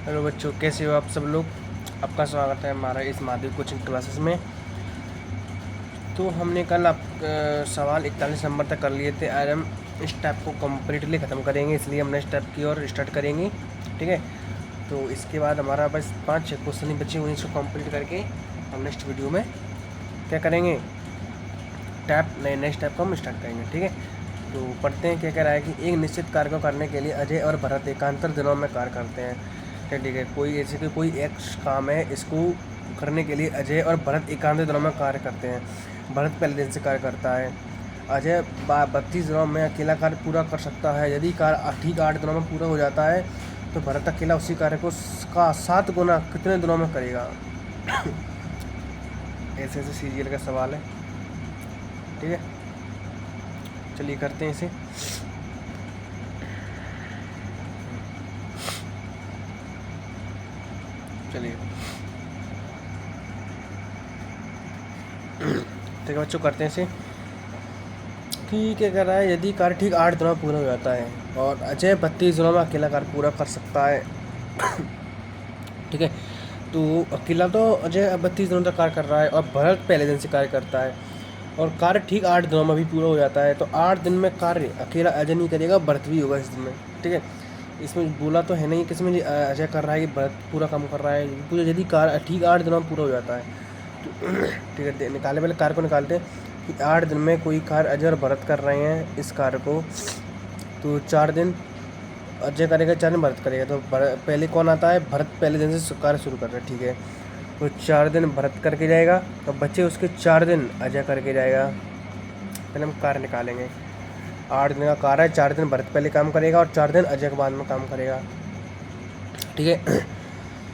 Hello बच्चों, कैसे हो आप सब लोग। आपका स्वागत है हमारा इस माध्यमिक कोचिंग क्लासेस में। तो हमने कल सवाल 41 नंबर तक कर लिए थे। आज हम इस टाइप को कम्प्लीटली ख़त्म करेंगे, इसलिए हम नेक्स्ट टाइप की ओर स्टार्ट करेंगे। ठीक है, तो इसके बाद हमारा बस 5-6 क्वेश्चन ही बचे हुए, इसको कंप्लीट करके हम नेक्स्ट वीडियो में क्या करेंगे, नेक्स्ट टाइप को हम स्टार्ट करेंगे। ठीक है, तो पढ़ते हैं क्या कह रहा है कि एक निश्चित कार्य को करने के लिए अजय और भरत एकांतर दिनों में कार्य करते हैं। ठीक है, कोई ऐसे कि कोई एक काम है, इसको करने के लिए अजय और भरत एकांतर दिनों में कार्य करते हैं। भरत पहले दिन से कार्य करता है। अजय 32 दिनों में अकेला कार्य पूरा कर सकता है। यदि कार्य ठीक 8 दिनों में पूरा हो जाता है तो भरत अकेला उसी कार्य को का 7 गुना कितने दिनों में करेगा। ऐसे ऐसे सीरियल का सवाल है। ठीक है, चलिए करते हैं इसे। चलिए ठीक है बच्चों, करते हैं इसे। ठीक है, कह रहा है यदि कार्य ठीक 8 दिनों में पूरा हो जाता है और अजय 32 दिनों में अकेला कार्य पूरा कर सकता है। ठीक है, तो अकेला तो अजय 32 दिनों तक कार्य कर रहा है और भरत पहले दिन से कार्य करता है और कार्य ठीक 8 दिनों में भी पूरा हो जाता है। तो 8 दिन में कार्य अकेला अजय नहीं करेगा, भरत भी होगा इस दिन में। ठीक है, इसमें बोला तो है नहीं किसमें अजय कर रहा है कि भरत पूरा काम कर रहा है। पूरा यदि कार्य ठीक 8 दिनों में पूरा हो जाता है तो ठीक है, निकाले पहले कार्य को निकालते हैं कि 8 दिन में कोई कार्य अजय और भरत कर रहे हैं इस कार्य को। तो 4 दिन अजय करेगा, 4 दिन भरत करेगा। तो पहले कौन आता है, भरत पहले दिन से कार्य शुरू कर रहा है। ठीक है, तो 4 दिन भरत करके जाएगा और बच्चे उसके 4 दिन अजय करके जाएगा। पहले हम कार्य निकालेंगे। 8 दिन का कार्य है, 4 दिन भरत पहले काम करेगा और 4 दिन अजय के बाद में काम करेगा। ठीक है,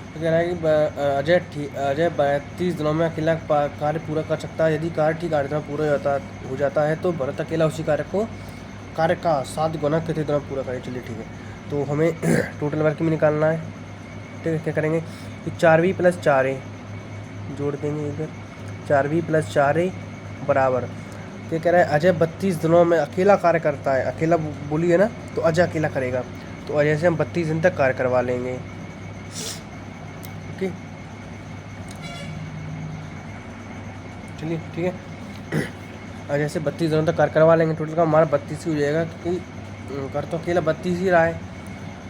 तो कह रहा है कि अजय 32 दिनों में अकेला कार्य पूरा कर सकता है। यदि कार्य ठीक 8 दिन में पूरा हो जाता है तो भरत अकेला उसी कार्य का 7 गुना कितने दिनों में पूरा करे। चलिए ठीक है, तो हमें टोटल वर्क में निकालना है। ठीक है, क्या करेंगे कि 4v + 4a जोड़ देंगे इधर। 4v + 4a बराबर क्या कह रहा है, अजय 32 दिनों में अकेला कार्य करता है। अकेला बोली है ना, तो अजय अकेला करेगा। तो अजय से हम 32 दिन तक कार्य करवा लेंगे। ओके, चलिए ठीक है, अजय से 32 दिनों तक कार्य करवा लेंगे। टोटल का हमारा 32 ही हो जाएगा क्योंकि कर तो अकेला 32 ही रहा है।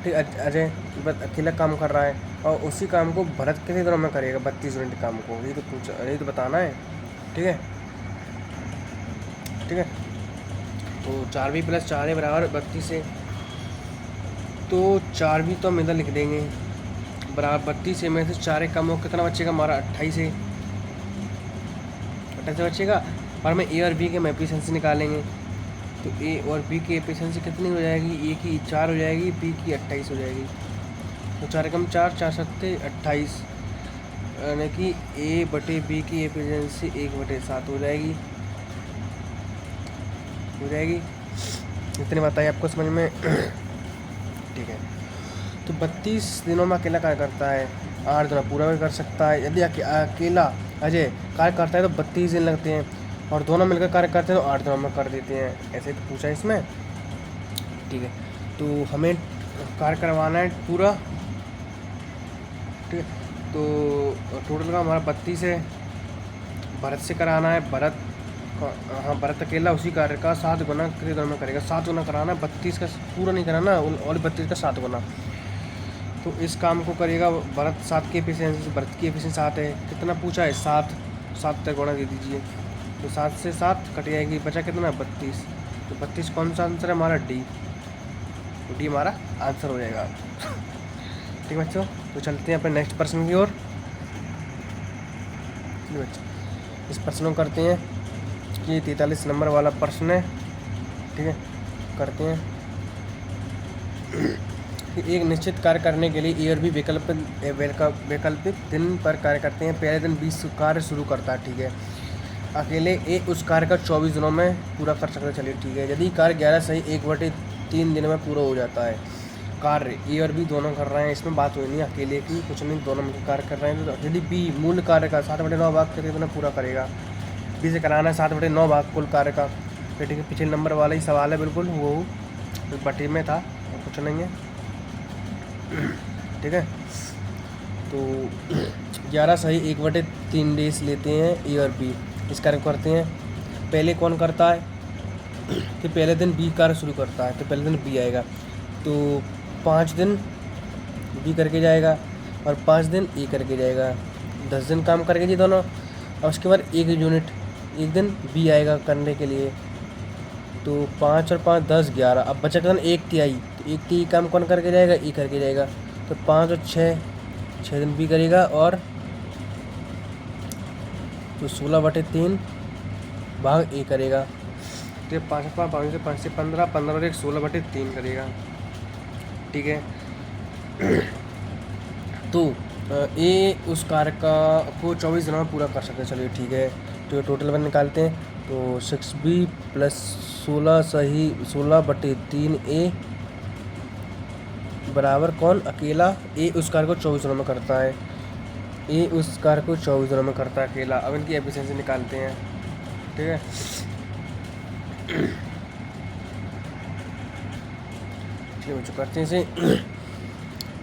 ठीक, अजय अकेला काम कर रहा है और उसी काम को भरत कितने दिनों में करेगा, 32 मिनट काम को। ये तो पूछा, ये तो बताना है। ठीक है, ठीक है, तो 4v + 4a बराबर 32 है। तो 4v तो हम इधर लिख देंगे बराबर 32 है। में से 4a कम हो कितना बचेगा हमारा, 28 है। 28 बचेगा और हमें ए और बी के एफिशिएंसी निकालेंगे। तो ए और बी की एफिशिएंसी कितनी हो जाएगी, ए की 4 हो जाएगी, बी की 28 हो जाएगी। तो 4 कम 4, 4 सत्ते 28, यानी कि ए बटे बी की एफिशिएंसी 1/7 हो जाएगी। इतनी बात आई आपको समझ में। ठीक है, तो 32 दिनों में अकेला कार्य करता है, 8 दिन पूरा भी कर सकता है। यदि अकेला अजय कार्य करता है तो 32 दिन लगते हैं और दोनों मिलकर कार्य करते हैं तो 8 दिनों में कर देते हैं। ऐसे तो पूछा इसमें। ठीक है, तो हमें कार्य करवाना है पूरा। ठीक है, तो टोटल का हमारा 32 है। भरत से कराना है, हाँ भरत अकेला उसी कार्य का 7 गुना कितने दिनों में करेगा। 7 गुना कराना है, 32 का पूरा नहीं कराना, और 32 का 7 गुना। तो इस काम को करेगा भरत। 7 की एफिशिएंसी, भरत की एफिशिएंसी 7 है। कितना पूछा है, 7 तक गुणा दे दीजिए। तो 7 से 7 कट जाएगी, बचा कितना, 32। तो 32 कौन सा आंसर है हमारा, डी। तो डी हमारा आंसर हो जाएगा। ठीक है बच्चों, तो चलते हैं अपने नेक्स्ट प्रश्न की ओर। बच्चों, इस प्रश्न को करते हैं कि 43 नंबर वाला प्रश्न है। ठीक है, करते हैं कि एक निश्चित कार्य करने के लिए ए और बी वैकल्पिक दिन पर कार्य करते हैं। पहले दिन 20 कार्य शुरू करता है। ठीक है, अकेले ए उस कार्य का 24 दिनों में पूरा कर सकता है। चलिए ठीक है, यदि कार्य 11 सही 1/3 दिन में पूरा हो जाता है। कार्य ए और बी दोनों कर रहे हैं, इसमें बात हुई नहीं अकेले की, कुछ नहीं, दोनों मिलकर कार्य कर रहे हैं। तो यदि बी मूल कार्य का 7/9 भाग कितने दिन में पूरा करेगा। बी से कराना है 7/9 भाग कुल कार्य का। ठीक है, पिछले नंबर वाला ही सवाल है, बिल्कुल वो बटे में था, कुछ नहीं है। ठीक है। तो 11 सही 1/3 डेज लेते हैं ए और बी। इस कार्य को करते हैं। पहले कौन करता है कि पहले दिन बी कार्य शुरू करता है, तो पहले दिन बी आएगा, तो 5 दिन बी करके जाएगा और 5 दिन ए करके जाएगा। 10 दिन काम करके जी दोनों, और उसके बाद एक यूनिट एक दिन बी आएगा करने के लिए। तो 5 और 5 10 11। अब बचा कितना, 1/3। तो 1/3 काम कौन करके जाएगा, ए करके जाएगा। तो 5 और 6 दिन बी करेगा, और तो 16/3 भाग ए करेगा। तो 5 और 5 से 15 15 और 1 16/3 करेगा। ठीक है। तो ए उस कार्य को 24 दिनों में पूरा कर सकते हैं। चलिए ठीक है, तो टोटल वन निकालते हैं। तो 6b + 16 सही 16/3 ए बराबर कौन, अकेला ए उस कार्य को 24 दिनों में करता है। ए उस कार्य को 24 दिनों में करता है अकेला। अब इनकी एफिशिएंसी निकालते हैं। ठीक है। चलिए बच्चों करते हैं इसे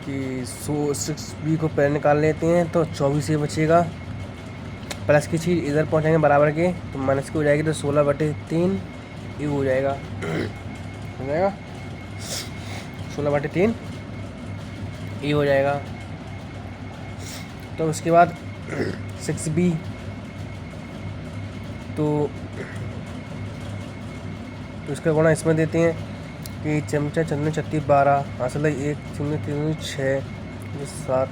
कि 6b को पहले निकाल लेते हैं। तो 24 से बचेगा, प्लस की चीज़ इधर पहुंचाएंगे बराबर के, तो माइनस की हो जाएगी। तो 16/3 ये हो जाएगा, हो जाएगा 16/3 ये हो जाएगा। तो उसके बाद 6b, तो उसका गुणा इसमें देते हैं कि चमचा चंदन 36 12 हासिल 1 0 3 6 7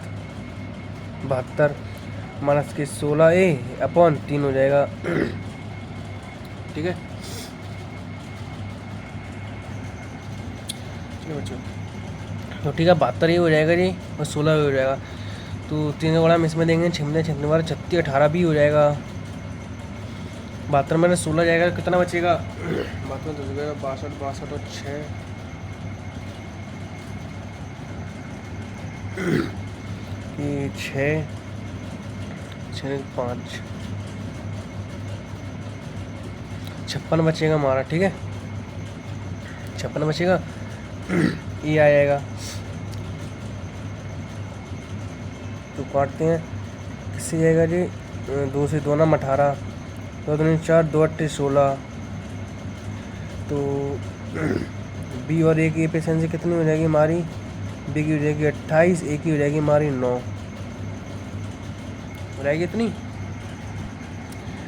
72 माइनस के 16a/3 हो जाएगा। ठीक है। चलो बच्चों, तो ठीक है 72 ये हो जाएगा जी, और 16 हो जाएगा। तो 3 का गुणा हम इसमें देंगे, 6 6 12 36 18 भी हो जाएगा। 72 में 16 जाएगा, कितना बचेगा, 72 10 62 62 और 6 ये 6 5 56 बचेगा हमारा। ठीक है, 56 बचेगा। ये आ जाएगा, तो काटते हैं, किससे जाएगा जी, 2 से 2 नाम 18 2 दूनी 4 2 8 16। तो बी और ए की एफिशिएंसी कितनी हो जाएगी हमारी, बी की हो जाएगी 28, ए की हो जाएगी हमारी 9 हो जाएगी इतनी।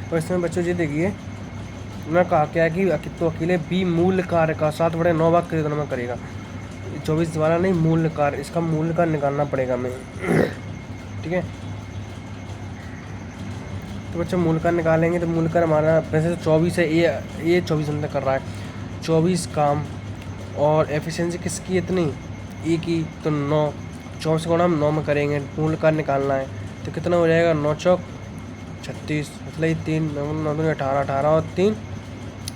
तो इसमें बच्चों जी देखिए, मैं कहा क्या है कि तो अकेले बी मूल कार्य का 7/9 भाग कितने दिनों में करेगा, 24 वाला नहीं, मूल कार्य, इसका मूल कार्य निकालना पड़ेगा हमें। ठीक है। तो बच्चों मूल कार्य निकालेंगे, तो मूल कार्य हमारा वैसे तो 24 है, ये 24 दिन तक कर रहा है 24 काम, और एफिशिएंसी किसकी इतनी, ए की, तो 9। 24 को हम 9 में करेंगे, मूल कार्य निकालना है, तो कितना हो जाएगा, 9 चौक 36 मतलब 3 9 2 18 18 और 3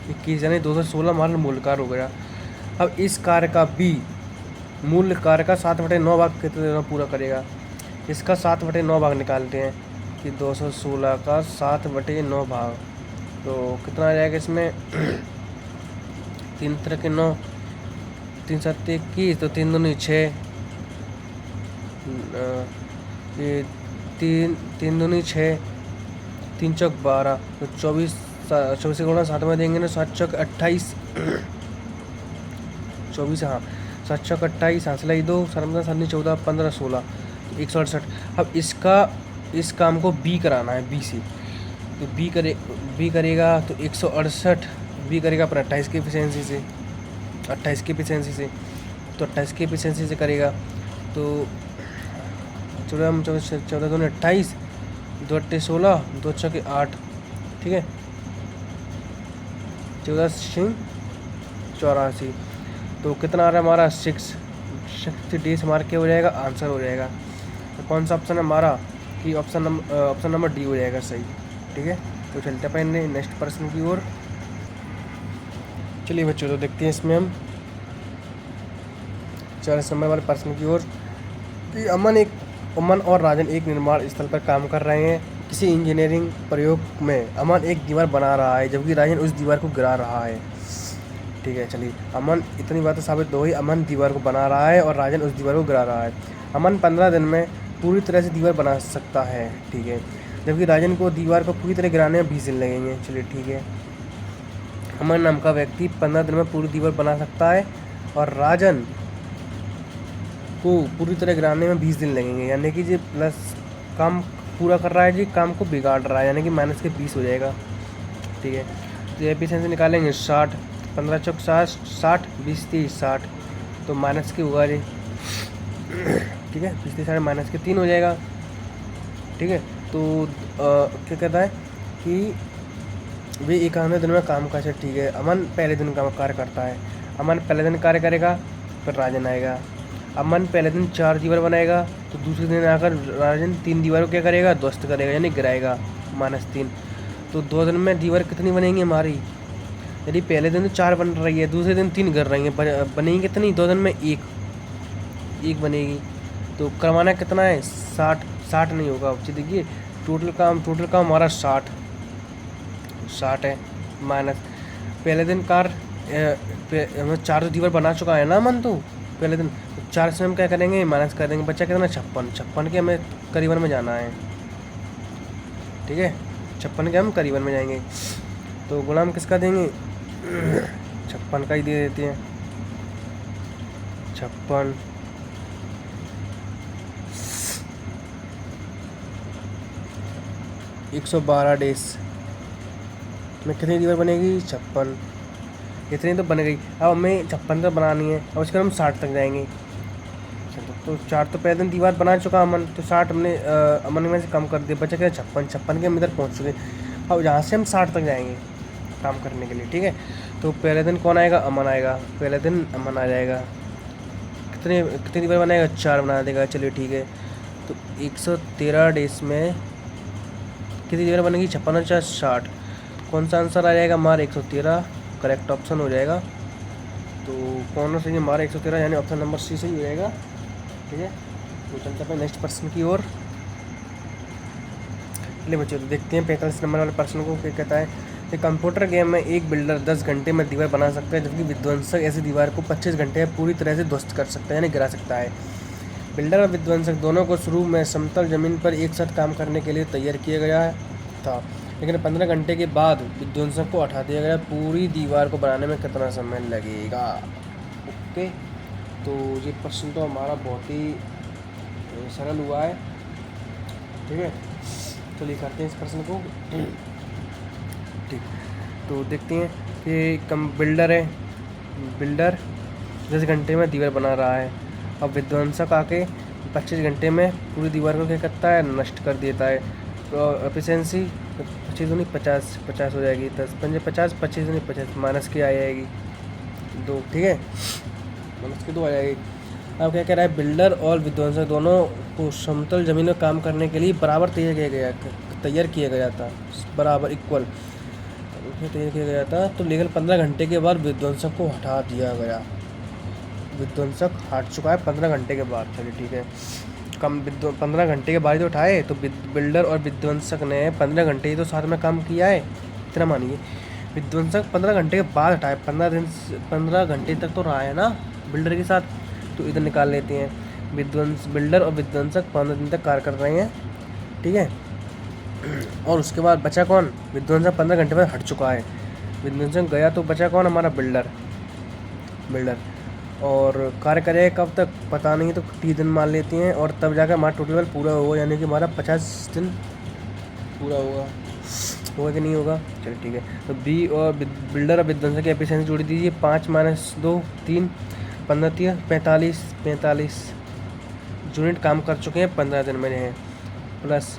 21 यानी 216 हमारा मूल कार्य हो गया। अब इस कार्य का बी मूल कार्य का 7/9 भाग कितने दिनों पूरा करेगा, इसका 7/9 भाग निकालते हैं कि 216 का 7/9 भाग, तो कितना आ जाएगा इसमें, 3 तरह के 9 3 7 21, तो 3 दूनी 6 ये 3 दूनी 6 3 चौक 12, तो 24 24 गुणा 7 में देंगे ना, 7 चौक 28 24 हाँ 7 चौक 28 हासिल 2 7 7 14 15 16 168। अब इस काम को बी कराना है, बी से, तो बी करेगा तो 168 बी करेगा अपना 28 की एफिशिएंसी से, 28 की एफिशिएंसी से, तो 28 की एफिशिएंसी से करेगा। तो 14 14 दूनी 28 2 8 16 2 6 8। ठीक है, 14 6 84, तो कितना आ रहा है हमारा 60 डेज हमारा क्या हो जाएगा, आंसर हो जाएगा। तो कौन सा ऑप्शन है हमारा, कि ऑप्शन नंबर डी हो जाएगा सही। ठीक है, तो चलते हैं नेक्स्ट प्रश्न की ओर। चलिए बच्चों, तो देखते हैं इसमें हम 40 नंबर वाले प्रश्न की ओर कि अमन और राजन एक निर्माण स्थल पर काम कर रहे हैं। किसी इंजीनियरिंग प्रयोग में अमन एक दीवार बना रहा है, जबकि राजन उस दीवार को गिरा रहा है। ठीक है चलिए, अमन इतनी बातें साबित हो गई, अमन दीवार को बना रहा है और राजन उस दीवार को गिरा रहा है। अमन 15 दिन में पूरी तरह से दीवार बना सकता है, ठीक है, जबकि राजन को दीवार को पूरी तरह गिराने में 20 दिन लगेंगे। चलिए ठीक है, अमन नाम का व्यक्ति 15 दिन में पूरी दीवार बना सकता है और राजन को पूरी तरह गिराने में 20 दिन लगेंगे, यानी कि जी प्लस काम पूरा कर रहा है जी, काम को बिगाड़ रहा है, यानी कि माइनस के 20 हो जाएगा। ठीक है, तो एफिशिएंसी निकालेंगे 60, 15 चौक 60, 60 20 30 60, तो माइनस की होगा जी। ठीक है, 20 30 माइनस के 3 हो जाएगा। ठीक है, तो क्या कहता है कि वे 51 दिन में काम का। ठीक है, अमन पहले दिन का कार्य करता है, अमन पहले दिन कार्य करेगा, फिर राजन आएगा। अमन पहले दिन 4 दीवार बनाएगा, तो दूसरे दिन आकर राजन 3 दीवार को क्या करेगा, ध्वस्त करेगा, यानी गिराएगा, -3। तो 2 दिन में दीवार कितनी बनेंगी हमारी? यदि पहले दिन 4 बन रही है, दूसरे दिन 3 गिर रही है, बनेगी कितनी? 2 दिन में एक बनेगी। तो करवाना कितना है? 60 नहीं होगा। देखिए टोटल काम हमारा 60 है, माइनस पहले दिन हमें 4 तो दीवार बना चुका है ना अमन, तो पहले दिन 4 से हम क्या करेंगे, माइनस कर देंगे, बच्चा कितना? 56 के हमें करीबन में जाना है। ठीक है, 56 के हम करीबन में जाएंगे, तो गुणा हम किसका देंगे? 56 का ही दे देते हैं। 56 112 डेज में कितनी दीवार बनेगी? 56। इतनी तो बन गई। अब हमें 56 तो बनानी है, और उसके बाद हम 60 तक जाएंगे। तो 4 तो पहले दिन दीवार बना चुका अमन, तो 60 हमने अमन में से कम कर दिया, बचा क्या? 56 के हम इधर पहुँच चुके। अब यहाँ से हम 60 तक जाएंगे काम करने के लिए। ठीक है, तो पहले दिन कौन आएगा? अमन आएगा, पहले दिन अमन आ जाएगा। कितनी दीवार बनाएगा? 4 बना देगा। चलिए ठीक है, तो 113 डेज में कितनी दीवार बनेगी? 56 और 4 60। कौन सा आंसर आ जाएगा हमारा? 113 करेक्ट ऑप्शन हो जाएगा। तो कौन सही है हमारा? 113, यानी ऑप्शन नंबर सी सही हो जाएगा। ठीक है, तो चलते हैं नेक्स्ट प्रश्न की ओर। चलिए बच्चों, तो देखते हैं 45 नंबर वाले प्रश्न को क्या कहता है। एक कंप्यूटर गेम में एक बिल्डर 10 घंटे में दीवार बना सकता है, जबकि विध्वंसक ऐसी दीवार को 25 घंटे में पूरी तरह से ध्वस्त कर सकता है, यानी गिरा सकता है। बिल्डर और विध्वंसक दोनों को शुरू में समतल जमीन पर एक साथ काम करने के लिए तैयार किया गया था, लेकिन 15 घंटे के बाद विध्वंसक को हटा दिया गया। पूरी दीवार को बनाने में कितना समय लगेगा? ओके, तो ये प्रश्न तो हमारा बहुत ही सरल हुआ है। ठीक है, चलिए करते हैं इस प्रश्न को। ठीक, तो देखते हैं कि बिल्डर है, बिल्डर 10 घंटे में दीवार बना रहा है। अब विध्वंसक आके 25 घंटे में पूरी दीवार को क्या करता है? नष्ट कर देता है। तो एफिशिएंसी 25 नहीं 50 हो जाएगी, 10 5 50, 25 नहीं 50, माइनस की आ जाएगी 2। ठीक है, माइनस की 2 आ जाएगी। अब क्या कह रहा है? बिल्डर और विध्वंसक दोनों को समतल जमीन में काम करने के लिए बराबर तैयार किया गया था, बराबर इक्वल तैयार किया गया था। तो लेकिन 15 घंटे के बाद विध्वंसक को हटा दिया गया। विध्वंसक हट चुका है 15 घंटे के बाद। चलिए ठीक है, 15 घंटे के बाद ही तो उठाए, तो बिल्डर और विध्वंसक ने 15 घंटे ही तो साथ में काम किया है, इतना मानिए। विध्वंसक 15 घंटे के बाद हटाए, 15 घंटे तक तो रहा है ना बिल्डर के साथ, तो इधर निकाल लेते हैं। बिल्डर और विध्वंसक 15 दिन तक कार्य कर रहे हैं। ठीक है, और उसके बाद बचा कौन? विध्वंसक 15 घंटे बाद हट चुका है, विध्वंसक गया, तो बचा कौन? हमारा बिल्डर। और कार्य करेगा कब तक पता नहीं, तो 30 दिन मान लेते हैं, और तब जाकर हमारा टोटल पूरा होगा, यानी कि हमारा 50 दिन पूरा होगा कि नहीं होगा? चलिए ठीक है, तो बी और बिल्डर और विध्वंसक की एफिशिएंसी जोड़ दीजिए। 5 - 2 3, 15 3 45 यूनिट काम कर चुके हैं 15 दिन में हैं, प्लस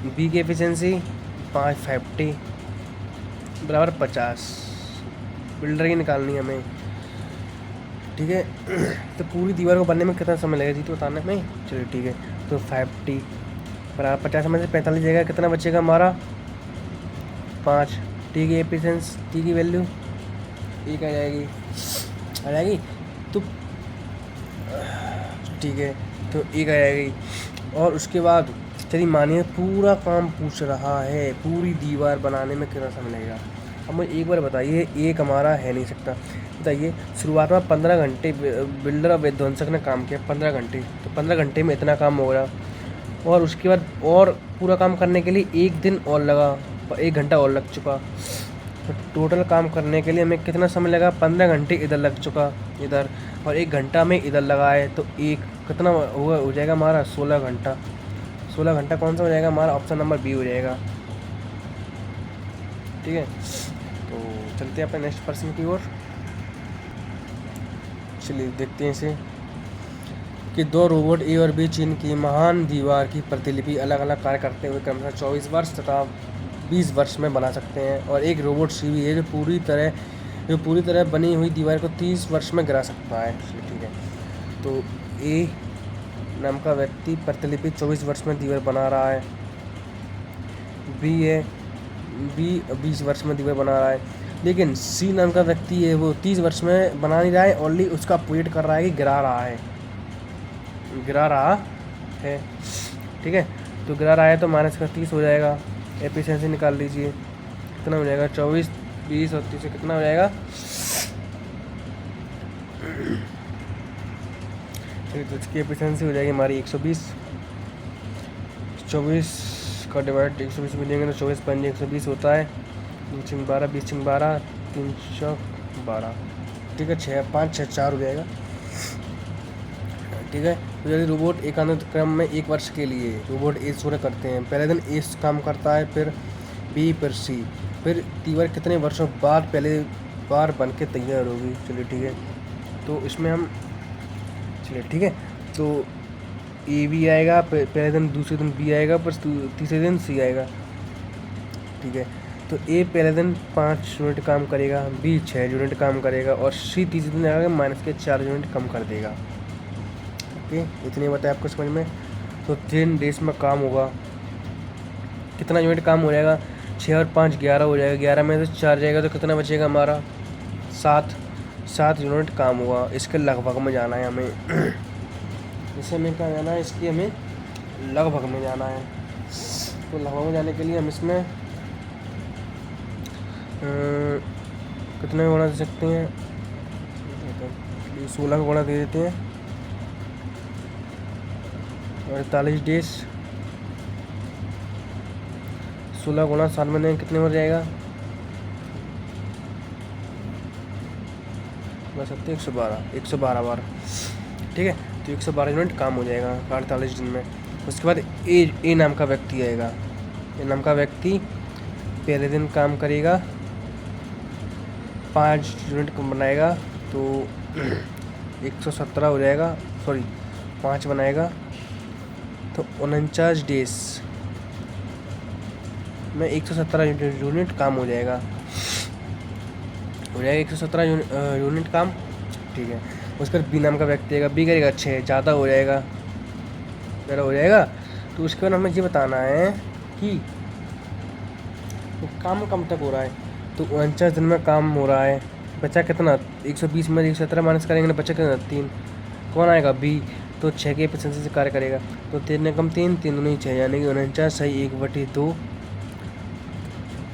बी की एफिशिएंसी 50 बराबर 50 बिल्डर की निकालनी है हमें। ठीक है, तो पूरी दीवार को बनने में कितना समय लगेगा जी, तो बताने में। चलिए ठीक है, तो 50 बराबर 50 में से 45 जाएगा, कितना बचेगा हमारा? 5। टी की एफिशिएंसी, टी की वैल्यू 1 आ जाएगी, तो ठीक है, तो 1 आ जाएगी। और उसके बाद चलिए मानिए पूरा काम पूछ रहा है, पूरी दीवार बनाने में कितना समय लगेगा। अब मुझे एक बार बताइए, एक हमारा है नहीं सकता। बताइए, शुरुआत में 15 घंटे बिल्डर और विध्वंसक ने काम किया, 15 घंटे, तो 15 घंटे में इतना काम हो रहा, और उसके बाद और पूरा काम करने के लिए एक दिन और लगा, 1 घंटा और लग चुका। तो टोटल काम करने के लिए हमें कितना समय लगा, 15 घंटे इधर लग चुका इधर, और 1 घंटा में इधर लगा है, तो एक कितना हुआ, हो जाएगा हमारा 16 घंटा। 16 घंटा कौन सा हो जाएगा हमारा, ऑप्शन नंबर बी हो जाएगा। ठीक है, तो चलते हैं अपने नेक्स्ट प्रश्न की ओर। चलिए देखते हैं इसे, कि 2 रोबोट ए और बी चीन की महान दीवार की प्रतिलिपि अलग अलग कार्य करते हुए क्रमशः 24 वर्ष तथा 20 वर्ष में बना सकते हैं, और एक रोबोट सी भी है जो पूरी तरह बनी हुई दीवार को 30 वर्ष में गिरा सकता है। चलिए ठीक है, तो ए नाम का व्यक्ति प्रतिलिपि 24 वर्ष में दीवार बना रहा है, बी 20 वर्ष में दीवार बना रहा है, लेकिन सी नाम का व्यक्ति है वो 30 वर्ष में बना नहीं रहा है, ओनली उसका अपोजिट कर रहा है कि गिरा रहा है। ठीक है, तो गिरा रहा है तो माइनस का 30 हो जाएगा। एफिशिएंसी निकाल लीजिए, कितना हो जाएगा, 24, 20 और 30 से कितना हो जाएगा, तो इसकी एफिशिएंसी हो जाएगी हमारी 120। 24 का डिवाइड 120 में देंगे तो 24 पंजे 120 होता है, 2 12, 20 12, 3 12। ठीक है, 6 5 6 4 हो जाएगा। ठीक है, तो यदि रोबोट एकांत क्रम में 1 वर्ष के लिए रोबोट ए शुरू करते हैं, पहले दिन ए काम करता है, फिर बी, फिर सी, फिर दीवार कितने वर्षों बाद पहले बार बन के तैयार होगी। चलिए ठीक है, तो इसमें हम चलिए ठीक है, तो ए भी आएगा पहले दिन, दूसरे दिन बी आएगा, पर तीसरे दिन सी आएगा। ठीक है, तो ए पहले दिन 5 यूनिट काम करेगा, बी 6 यूनिट काम करेगा, और सी तीसरे दिन आएगा माइनस के 4 यूनिट कम कर देगा। ओके, इतने बताया आपको समझ में। तो 3 डेज में काम होगा, कितना यूनिट काम हो जाएगा, 6 और 5 11 हो जाएगा, 11 में से 4 जाएगा तो कितना बचेगा हमारा, 7 यूनिट काम हुआ। इसके लगभग में जाना है हमें, इसे हमें क्या जाना है, इसकी हमें लगभग में जाना है। तो लगभग में जाने के लिए हम इसमें कितने गुणा दे सकते हैं, 16 का गुणा दे देते हैं, 48 डेज, 16 गुणा 7 में देंगे कितने हो जाएगा, बस सकते 112 बार। ठीक है, तो 112 यूनिट काम हो जाएगा 48 दिन में। उसके बाद ए नाम का व्यक्ति आएगा, ए नाम का व्यक्ति पहले दिन काम करेगा, 5 यूनिट कम बनाएगा, तो 117 हो जाएगा, सॉरी 5 बनाएगा, तो 49 डेज में 117 यूनिट काम हो जाएगा 117 यूनिट काम। ठीक है, उसके बाद बी नाम का व्यक्ति आएगा, बी करेगा 6, ज़्यादा हो जाएगा, तो उसके बाद हमें ये बताना है कि काम कम तक हो रहा है। तो 49 दिन में काम हो रहा है, बचा कितना, 120 में 117 माइनस करेंगे ना, बचा कितना 3, कौन आएगा बी, तो 6 के एफिशिएंसी से कार्य करेगा, तो 3 ने कम 3, 3 दूनी 6, यानी कि 49 सही 1/2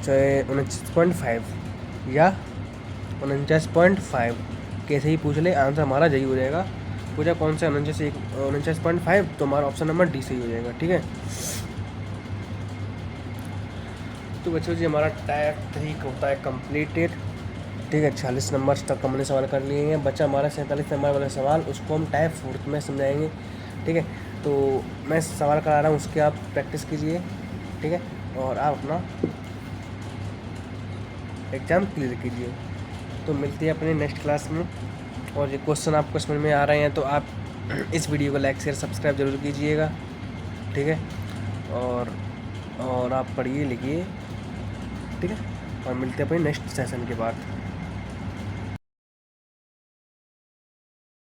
चाहे 49.5 या 49.5 कैसे ही पूछ ले, आंसर हमारा यही हो जाएगा। पूछा कौन सा 49.5, तो हमारा ऑप्शन नंबर डी सही हो जाएगा। ठीक है, तो बच्चों जी हमारा टाइप 3 होता है कम्प्लीटेड। ठीक है, 46 नंबर तक हमने सवाल कर लिए हैं, बच्चा हमारा 47 नंबर वाला सवाल, उसको हम टाइप 4 में समझाएंगे। ठीक है, तो मैं सवाल करा रहा हूँ, उसके आप प्रैक्टिस कीजिए। ठीक है, और आप अपना एग्ज़ाम क्लियर कीजिए। तो मिलते हैं अपने नेक्स्ट क्लास में, और ये क्वेश्चन आपको समझ में आ रहे हैं तो आप इस वीडियो को लाइक शेयर सब्सक्राइब जरूर कीजिएगा। ठीक है, और आप पढ़िए लिखिए। ठीक है, और मिलते हैं अपने नेक्स्ट सेशन के बाद।